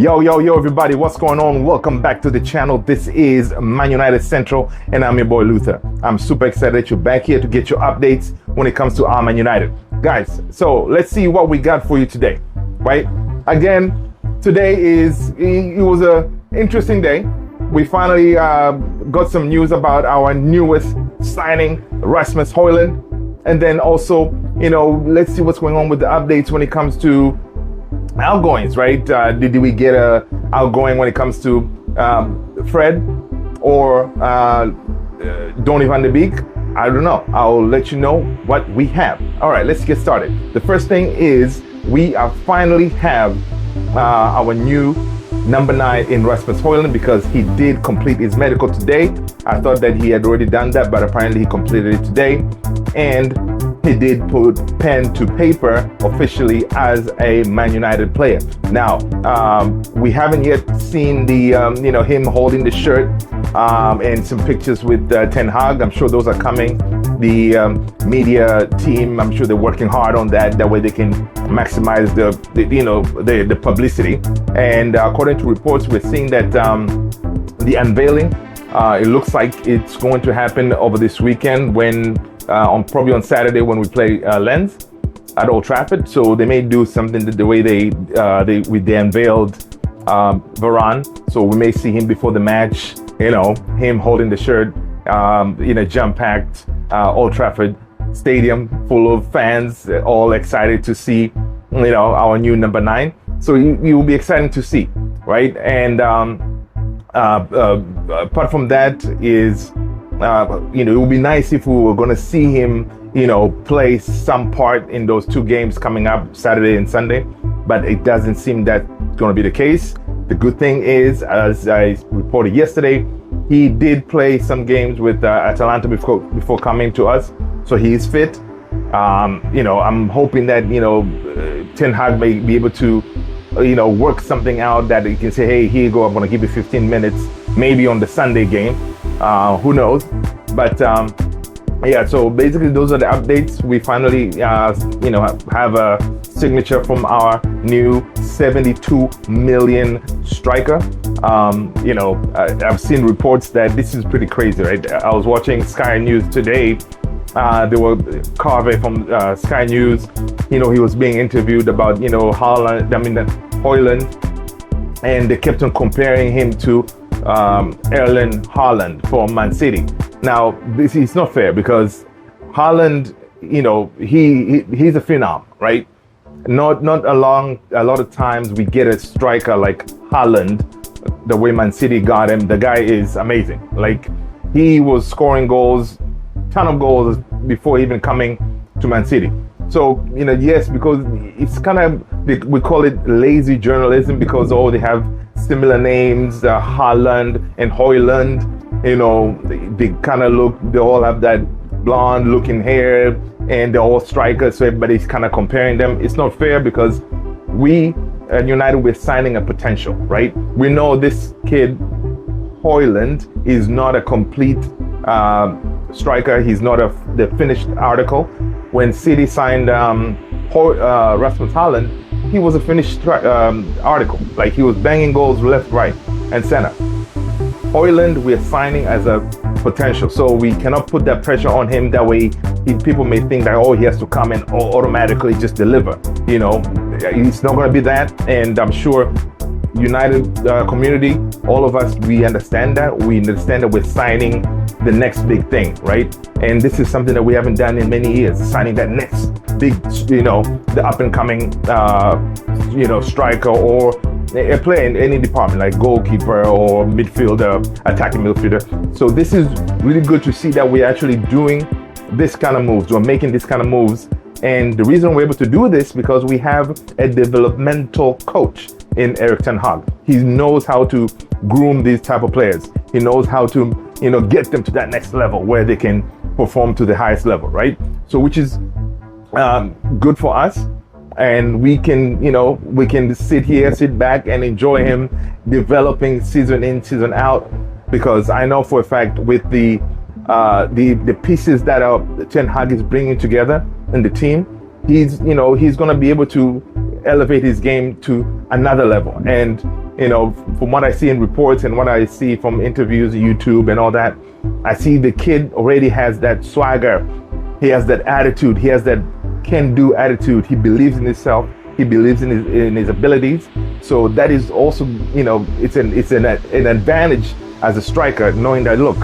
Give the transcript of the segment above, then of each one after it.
Yo, everybody, what's going on? Welcome back to the channel. This is ManUnited Central, and I'm your boy Luther. I'm super excited that you're back here to get your updates when it comes to our ManUnited. Guys, so let's see what we got for you today, right? Again, today it was an interesting day. We finally got some news about our newest signing, Rasmus Højlund. And then also, let's see what's going on with the updates when it comes to outgoings, right? Did we get a outgoing when it comes to Fred or Donny van de Beek? I don't know. I'll let you know what we have. All right, let's get started. The first thing is we finally have our new number 9 in Rasmus Højlund, because he did complete his medical today. I thought that he had already done that, but apparently he completed it today. And he did put pen to paper officially as a ManUnited player. Now, we haven't yet seen the, him holding the shirt and some pictures with Ten Hag. I'm sure those are coming. The media team, I'm sure they're working hard on that. That way they can maximize the publicity. And according to reports, we're seeing that the unveiling, it looks like it's going to happen over this weekend when probably on Saturday when we play Lens at Old Trafford. So they may do something the way they unveiled Varane. So we may see him before the match, him holding the shirt in a jam-packed Old Trafford stadium full of fans, all excited to see, our new number 9. So it will be exciting to see, right? And apart from that is, it would be nice if we were going to see him, play some part in those 2 games coming up, Saturday and Sunday, but it doesn't seem that's going to be the case. The good thing is, as I reported yesterday, he did play some games with Atalanta before coming to us, so he is fit. I'm hoping that, Ten Hag may be able to, work something out that he can say, hey, here you go, I'm going to give you 15 minutes, maybe on the Sunday game. Who knows? But yeah, so basically those are the updates. We finally have a signature from our new 72 million striker. I've seen reports that this is pretty crazy, right? I was watching Sky News today. There were Carve from Sky News. He was being interviewed about Højlund, and they kept on comparing him to Erling Haaland from Man City. Now, this is not fair, because Haaland, he's a phenom, right? Not a lot of times we get a striker like Haaland, the way Man City got him. The guy is amazing. Like, he was scoring goals, ton of goals before even coming to Man City. So, yes, because it's kind of, we call it lazy journalism, because they have similar names, Haaland and Højlund, they kind of they all have that blonde looking hair, and they're all strikers, so everybody's kind of comparing them. It's not fair, because we at United, we're signing a potential, right? We know this kid, Højlund, is not a complete striker. He's not the finished article. When City signed Rasmus Højlund, he was a finished article. Like, he was banging goals left, right, and center. Højlund, we're signing as a potential, so we cannot put that pressure on him. That way, people may think that, he has to come and automatically just deliver. It's not going to be that, and I'm sure United community, all of us, we understand that. We understand that we're signing the next big thing, right? And this is something that we haven't done in many years, signing that next big, the up and coming, striker or a player in any department, like goalkeeper or midfielder, attacking midfielder. So this is really good to see that we're actually doing this kind of moves. We're making this kind of moves. And the reason we're able to do this because we have a developmental coach in Erik Ten Hag. He knows how to groom these type of players. He knows how to, get them to that next level where they can perform to the highest level, right? So which is good for us. And we can, we can sit back and enjoy him developing season in, season out. Because I know for a fact with the pieces that Ten Hag is bringing together in the team, he's going to be able to elevate his game to another level. And, you know, from what I see in reports and what I see from interviews, YouTube and all that, I see the kid already has that swagger. He has that attitude. He has that can-do attitude. He believes in himself. He believes in his abilities. So that is also, you know, it's an advantage as a striker, knowing that, look,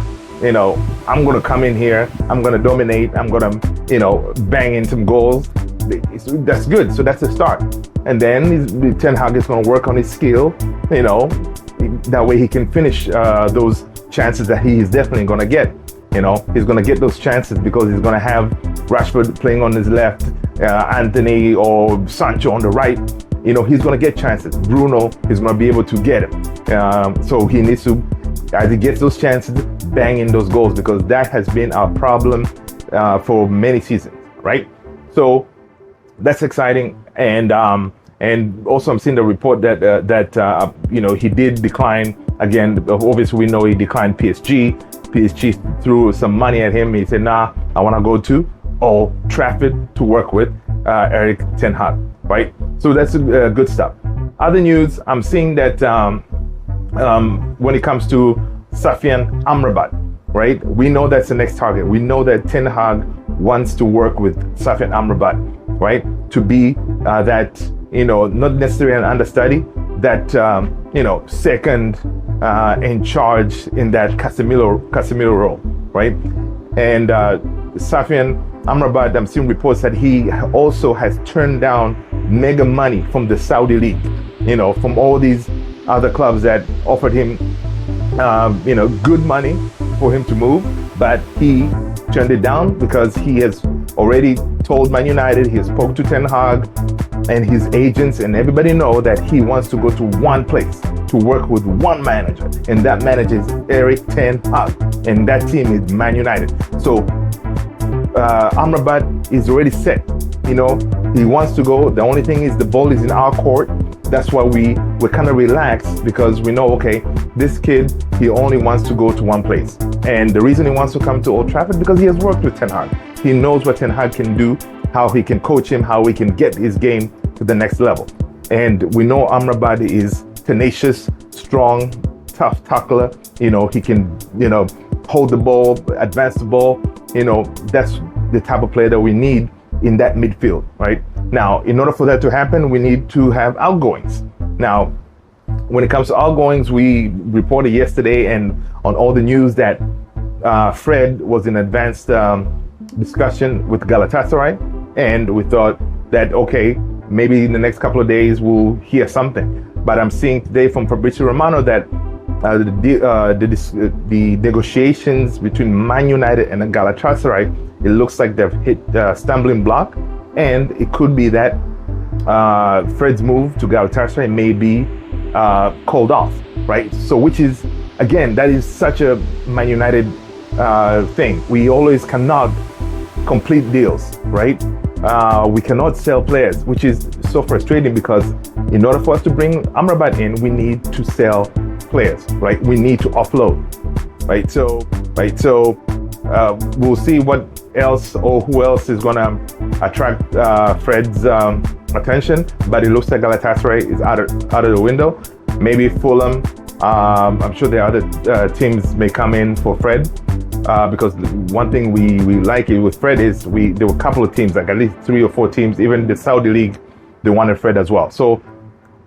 you know, I'm going to come in here, I'm going to dominate, I'm going to, you know, bang in some goals. That's good. So that's the start. And then Ten Hag is going to work on his skill, you know, that way he can finish those chances that he is definitely going to get. You know, he's going to get those chances because he's going to have Rashford playing on his left, Anthony or Sancho on the right. You know, he's going to get chances. Bruno is going to be able to get it. So he needs to, as he gets those chances, bang in those goals, because that has been our problem for many seasons, right? So that's exciting. And also I'm seeing the report that you know, he did decline again. Obviously, we know he declined PSG. PSG threw some money at him. He said, nah, I want to go to Old Trafford to work with Erik Ten Hag, right? So that's good stuff. Other news, I'm seeing that when it comes to Safyan Amrabat, right? We know that's the next target. We know that Ten Hag wants to work with Safyan Amrabat, right? To be that, you know, not necessarily an understudy, that, you know, second in charge in that Casemiro role, right? And Safyan Amrabat, I'm seeing reports that he also has turned down mega money from the Saudi league, you know, from all these other clubs that offered him, you know, good money for him to move, but he turned it down because he has already told Man United, he spoke to Ten Hag and his agents, and everybody know that he wants to go to one place to work with one manager, and that manager is Erik Ten Hag, and that team is Man United. So Amrabat is already set. You know, he wants to go. The only thing is the ball is in our court. That's why we're kind of relaxed, because we know, okay, this kid, he only wants to go to one place. And the reason he wants to come to Old Trafford, because he has worked with Ten Hag. He knows what Ten Hag can do, how he can coach him, how he can get his game to the next level. And we know Amrabat is tenacious, strong, tough tackler. You know, he can, you know, hold the ball, advance the ball. You know, that's the type of player that we need in that midfield, right? Now, in order for that to happen, we need to have outgoings. Now, when it comes to outgoings, we reported yesterday and on all the news that Fred was in advanced discussion with Galatasaray, and we thought that, okay, maybe in the next couple of days we'll hear something. But I'm seeing today from Fabrizio Romano that the negotiations between Man United and Galatasaray, it looks like they've hit a stumbling block, and it could be that Fred's move to Galatasaray may be called off, right? So, which is, again, that is such a Man United thing. We always cannot complete deals, right? We cannot sell players, which is so frustrating, because in order for us to bring Amrabat in, we need to sell players, right? We need to offload, right? So we'll see what else or who else is going to attract Fred's attention, but it looks like Galatasaray is out of the window. Maybe Fulham. I'm sure there are other teams may come in for Fred, because one thing we like it with Fred is there were a couple of teams, like at least 3 or 4 teams, even the Saudi League, they wanted Fred as well. So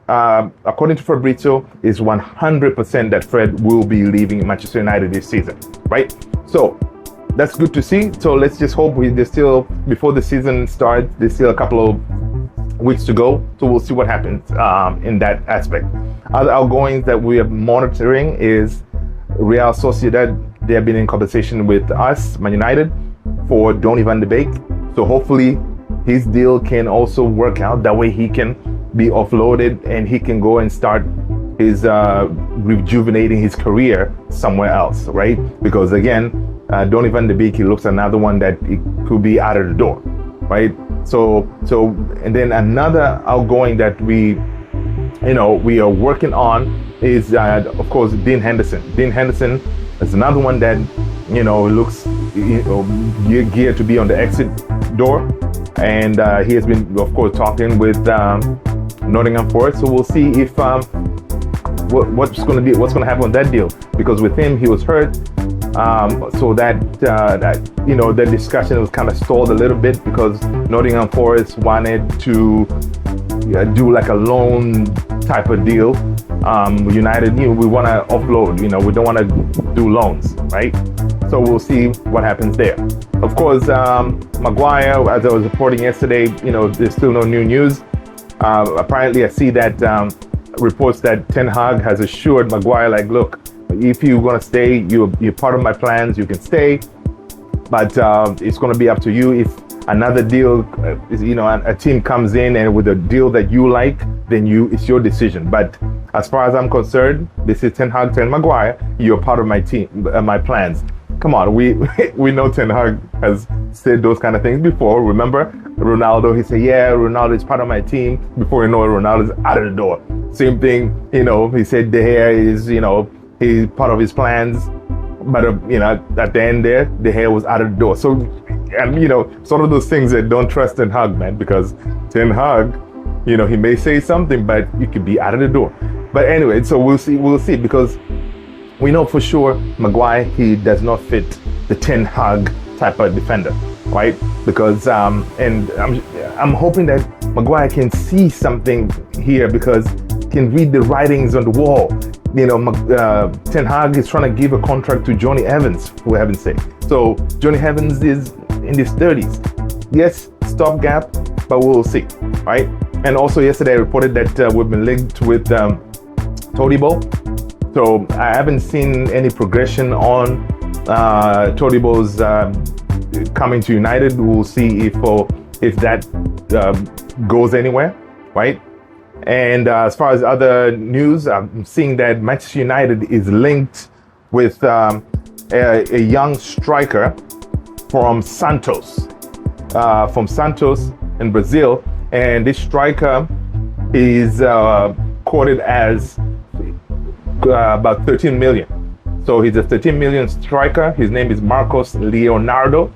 according to Fabrizio, it's 100% that Fred will be leaving Manchester United this season, right? So that's good to see. So let's just hope there's still, before the season starts, there's still a couple of weeks to go. So we'll see what happens in that aspect. Other outgoings that we are monitoring is Real Sociedad. They have been in conversation with us, Man United, for Donny van de Beek. So hopefully his deal can also work out. That way he can be offloaded and he can go and start his rejuvenating his career somewhere else, right? Because again, Donny van de Beek, he looks another one that it could be out of the door, right? So and then another outgoing that we are working on is of course Dean Henderson. Dean Henderson is another one that looks geared to be on the exit door, and he has been, of course, talking with Nottingham Forest. So we'll see if what's going to happen on that deal, because with him he was hurt. So that the discussion was kind of stalled a little bit because Nottingham Forest wanted to do like a loan type of deal. United, we want to offload. We don't want to do loans, right? So we'll see what happens there. Of course, Maguire, as I was reporting yesterday, there's still no new news. Apparently, I see that reports that Ten Hag has assured Maguire, like, look, if you're going to stay, you're part of my plans, you can stay, but it's going to be up to you. If another deal, a team comes in and with a deal that you like, then it's your decision. But as far as I'm concerned, this is Ten Hag telling Maguire, you're part of my team, my plans. Come on, we know Ten Hag has said those kind of things before. Remember Ronaldo? He said, "Yeah, Ronaldo is part of my team." Before you know it, Ronaldo's out of the door. Same thing, he said De Gea is, he's part of his plans. But at the end there, De Gea was out of the door. So, and sort of those things that don't trust Ten Hag, man, because Ten Hag, he may say something, but you could be out of the door. But anyway, so we'll see, because we know for sure Maguire, he does not fit the Ten Hag type of defender, right? Because and I'm hoping that Maguire can see something here, because can read the writings on the wall. Ten Hag is trying to give a contract to Johnny Evans, for heaven's sake. So Johnny Evans is in his 30s. Yes, stopgap, but we'll see, right? And also yesterday I reported that we've been linked with Todibo. So I haven't seen any progression on Todibo's coming to United. We'll see if that goes anywhere, right? And as far as other news, I'm seeing that Manchester United is linked with a young striker from Santos in Brazil. And this striker is quoted as about 13 million. So he's a 13 million striker. His name is Marcos Leonardo.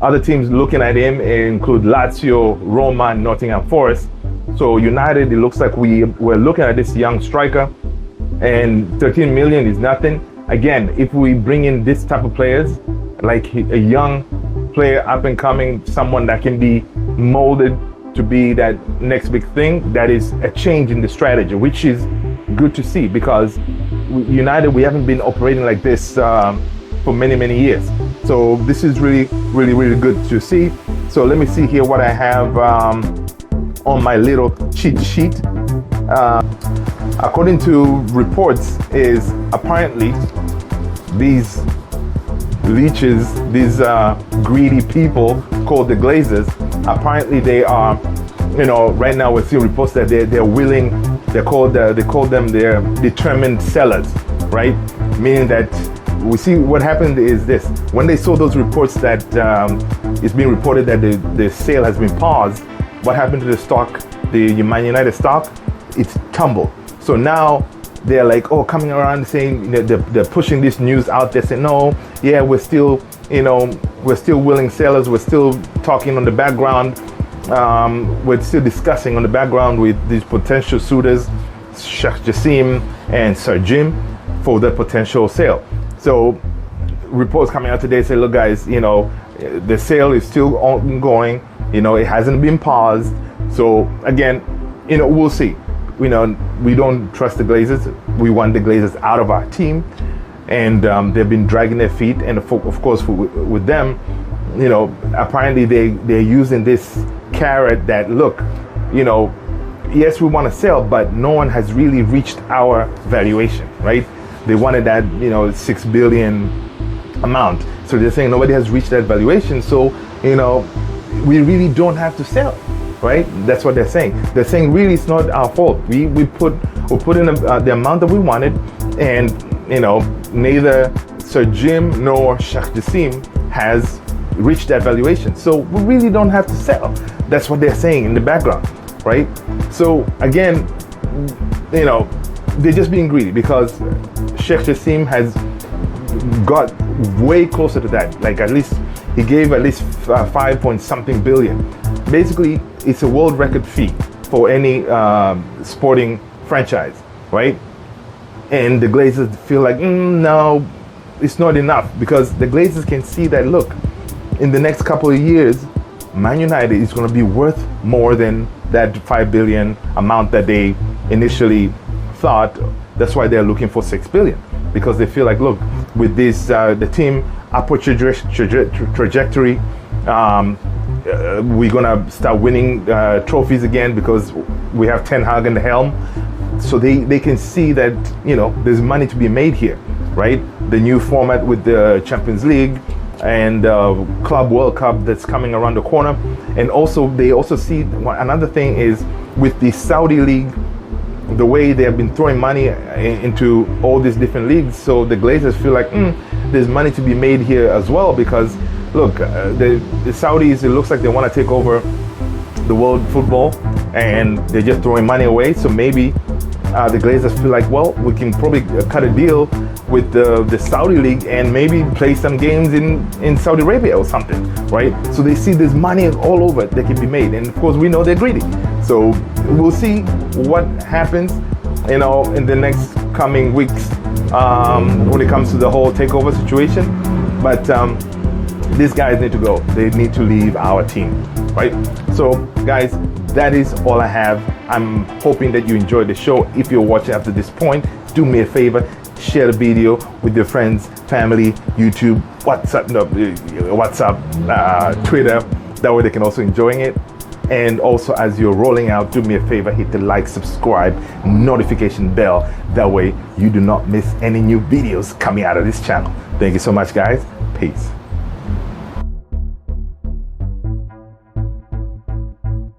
Other teams looking at him include Lazio, Roma, and Nottingham Forest. So United, it looks like we're looking at this young striker, and 13 million is nothing. Again, if we bring in this type of players, like a young player up and coming, someone that can be molded to be that next big thing, that is a change in the strategy, which is good to see, because United, we haven't been operating like this for many years. So this is really good to see. So let me see here what I have on my little cheat sheet. According to reports, is apparently these leeches, these greedy people called the Glazers, apparently they are, right now we're seeing reports that they're willing, they call them they're determined sellers, right? Meaning that we see what happened is this: when they saw those reports that it's being reported that the sale has been paused, what happened to the stock, the Man United stock? It's tumbled. So now they're like, coming around saying, they're pushing this news out there, saying, no, yeah, we're still willing sellers. We're still talking on the background. We're still discussing on the background with these potential suitors, Sheikh Jassim and Sir Jim, for the potential sale. So reports coming out today say, look guys, the sale is still ongoing. It hasn't been paused. So again, we'll see. We don't trust the Glazers. We want the Glazers out of our team, and they've been dragging their feet. And of course, with them, apparently they're using this carrot that, look, yes, we want to sell, but no one has really reached our valuation, right? They wanted that, 6 billion amount. So they're saying nobody has reached that valuation. So, we really don't have to sell, right? That's what they're saying. They're saying really it's not our fault. We put in the amount that we wanted, and neither Sir Jim nor Sheikh Jassim has reached that valuation. So we really don't have to sell. That's what they're saying in the background, right? So again, they're just being greedy, because Sheikh Jassim has got way closer to that. Like at least he gave at least 5 point something billion. Basically, it's a world record fee. for any sporting franchise, right? And the Glazers feel like, no, it's not enough, because the Glazers can see that, look, in the next couple of years, Man United is going to be worth more than that 5 billion amount that they initially thought. That's why they're looking for 6 billion, because they feel like, look, with this, the team upward trajectory, we're gonna start winning trophies again because we have Ten Hag in the helm. So they can see that, you know, there's money to be made here, right? The new format with the Champions League and Club World Cup that's coming around the corner. And also they also see another thing is with the Saudi League, the way they have been throwing money into all these different leagues. So the Glazers feel like there's money to be made here as well, because look, the Saudis, it looks like they want to take over the world football and they're just throwing money away. So maybe the Glazers feel like, well, we can probably cut a deal with the Saudi League and maybe play some games in Saudi Arabia or something, right? So they see there's money all over that can be made. And of course, we know they're greedy. So we'll see what happens, you know, in the next coming weeks when it comes to the whole takeover situation. But these guys need to go. They need to leave our team, right? So guys, that is all I have. I'm hoping that you enjoyed the show. If you're watching up to this point, do me a favor, share the video with your friends, family, YouTube, WhatsApp, Twitter. That way they can also enjoy it. And also, as you're rolling out, do me a favor, hit the like, subscribe, notification bell. That way you do not miss any new videos coming out of this channel. Thank you so much, guys. Peace.